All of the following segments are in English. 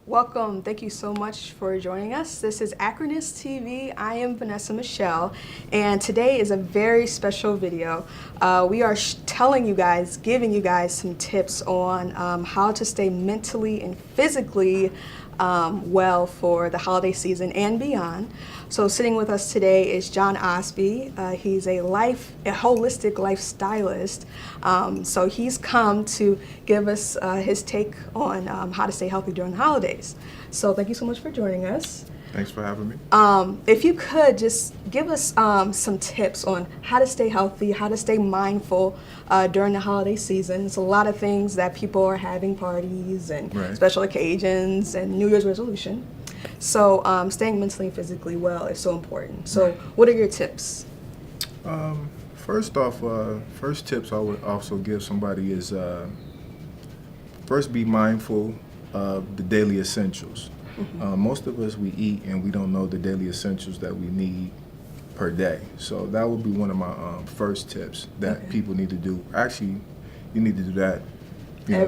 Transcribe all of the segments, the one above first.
Welcome. Thank you so much for joining us. This is Akronist TV. I am Vanessa Michelle, and today is a very special video. We are telling you guys, giving you guys some tips on how to stay mentally and physically well for the holiday season and beyond. So sitting with us today is John Osby. He's a holistic lifestylist. So he's come to give us his take on how to stay healthy during the holidays. So thank you so much for joining us. Thanks for having me. If you could just give us some tips on how to stay healthy, how to stay mindful during the holiday season. It's a lot of things that people are having, parties and special occasions and New Year's resolution. So staying mentally and physically well is so important. So what are your tips? First off, first tips I would also give somebody is first be mindful of the daily essentials. Most of us, we eat and we don't know the daily essentials that we need per day. So that would be one of my first tips that people need to do. Actually, you need to do that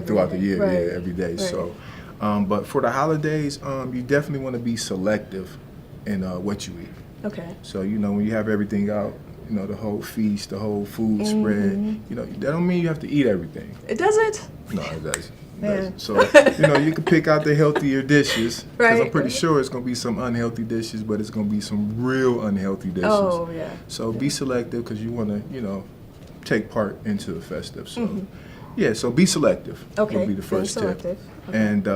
throughout the year, every day. So, but for the holidays, you definitely want to be selective in what you eat. Okay. So, when you have everything out, the whole feast, the whole food spread, that don't mean you have to eat everything. It doesn't? No, it doesn't. So, you can pick out the healthier dishes, because I'm pretty sure it's going to be some unhealthy dishes, but it's going to be some real unhealthy dishes. Oh, yeah. So be selective, because you want to, take part into the festive. So, so be selective would be the first tip. Okay. And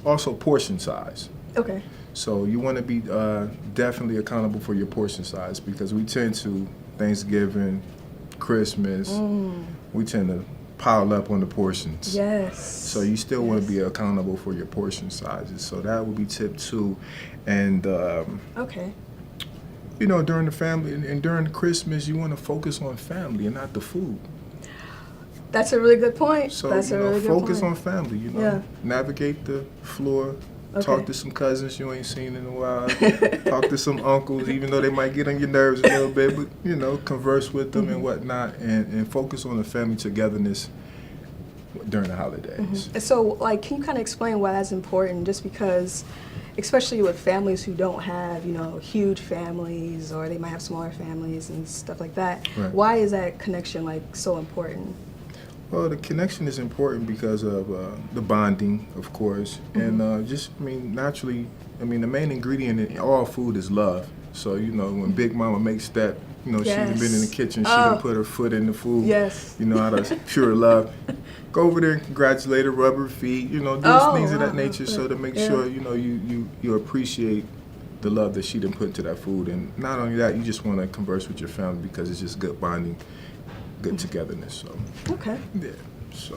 also portion size. Okay. So you want to be definitely accountable for your portion size, because we tend to, Thanksgiving, Christmas, we tend to pile up on the portions. Yes. So you still want to be accountable for your portion sizes. So that would be tip 2. And during the family and during Christmas, you want to focus on family and not the food. That's a really good point. So That's a really good focus point. on family. Navigate the floor. Talk to some cousins you ain't seen in a while. Talk to some uncles, even though they might get on your nerves a little bit, but converse with them and whatnot, and focus on the family togetherness during the holidays. So, can you kind of explain why that's important? Just because, especially with families who don't have, huge families, or they might have smaller families and stuff like that. Why is that connection so important? Well, the connection is important because of the bonding, of course, and naturally, the main ingredient in all food is love. So, when Big Mama makes that, she done been in the kitchen, she done put her foot in the food, out of pure love. Go over there and congratulate her, rub her feet, do things of that nature, so to make sure, you appreciate the love that she done put into that food. And not only that, you just want to converse with your family because it's just good bonding. Good togetherness. So yeah. So,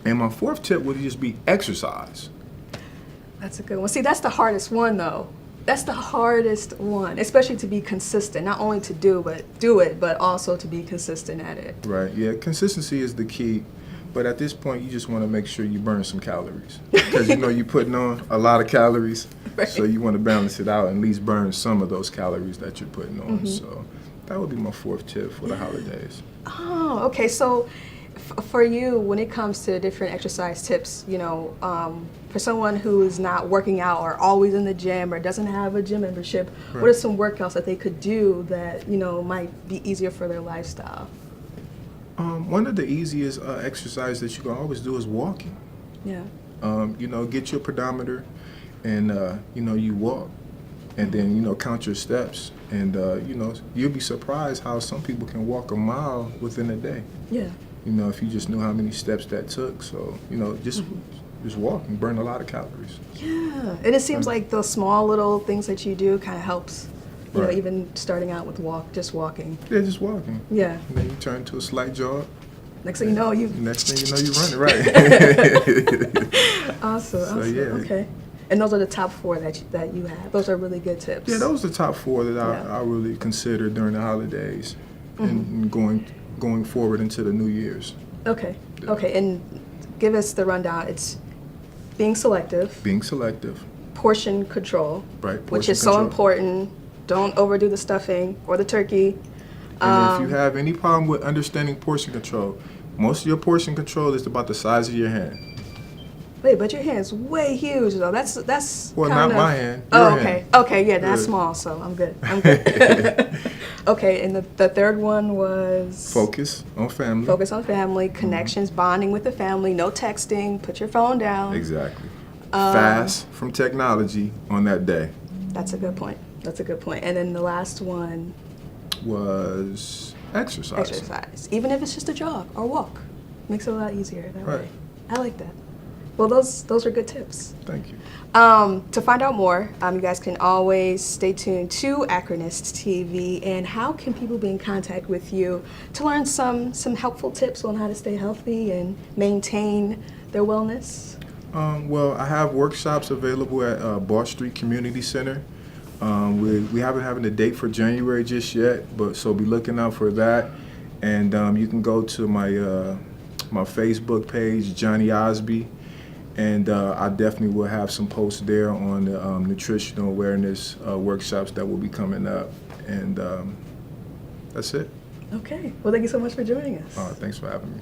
and my 4th tip would just be exercise. That's a good one. See, that's the hardest one, though. That's the hardest one, especially to be consistent. Not only to do it, but also to be consistent at it. Right. Yeah. Consistency is the key. But at this point, you just want to make sure you burn some calories, because you're putting on a lot of calories. So you want to balance it out and at least burn some of those calories that you're putting on. So that would be my 4th tip for the holidays. Oh, okay. So for you, when it comes to different exercise tips, for someone who is not working out or always in the gym or doesn't have a gym membership, what are some workouts that they could do that, might be easier for their lifestyle? One of the easiest exercise that you can always do is walking. Yeah. Get your pedometer and, you walk. And then, count your steps. And, you'll be surprised how some people can walk a mile within a day. Yeah. If you just knew how many steps that took. So, just walk and burn a lot of calories. Yeah. And it seems like those small little things that you do kind of helps, even starting out with just walking. Yeah, just walking. Yeah. And then you turn to a slight jog. Next thing you know, you're running, right. Awesome. Yeah. Okay. And those are the top 4 that you have. Those are really good tips. Yeah, those are the top 4 that I really consider during the holidays and going forward into the New Year's. Okay. Yeah. Okay, and give us the rundown. It's being selective. Being selective. Portion control. Right. Which is so important. Don't overdo the stuffing or the turkey. And if you have any problem with understanding portion control, most of your portion control is about the size of your hand. Wait, but your hand's way huge though. That's Well, kind not of, my hand. Oh, Your okay. hand. Okay, yeah, that's Good. small, so I'm good. I'm good. Okay, and the third one was Focus on family. focus on family, connections, bonding with the family, no texting, put your phone down. Exactly. Fast from technology on that day. That's a good point. That's a good point. And then the last one, Was exercise. exercise. Even if it's just a jog or walk. Makes it a lot easier that Right. way. I like that. Well, those are good tips. Thank you. To find out more, you guys can always stay tuned to Akronist TV. And how can people be in contact with you to learn some helpful tips on how to stay healthy and maintain their wellness? Well, I have workshops available at Bart Street Community Center. We haven't having a date for January just yet, but so be looking out for that. And you can go to my Facebook page, Johnny Osby, and I definitely will have some posts there on the nutritional awareness workshops that will be coming up. And that's it. Okay. Well, thank you so much for joining us. Thanks for having me.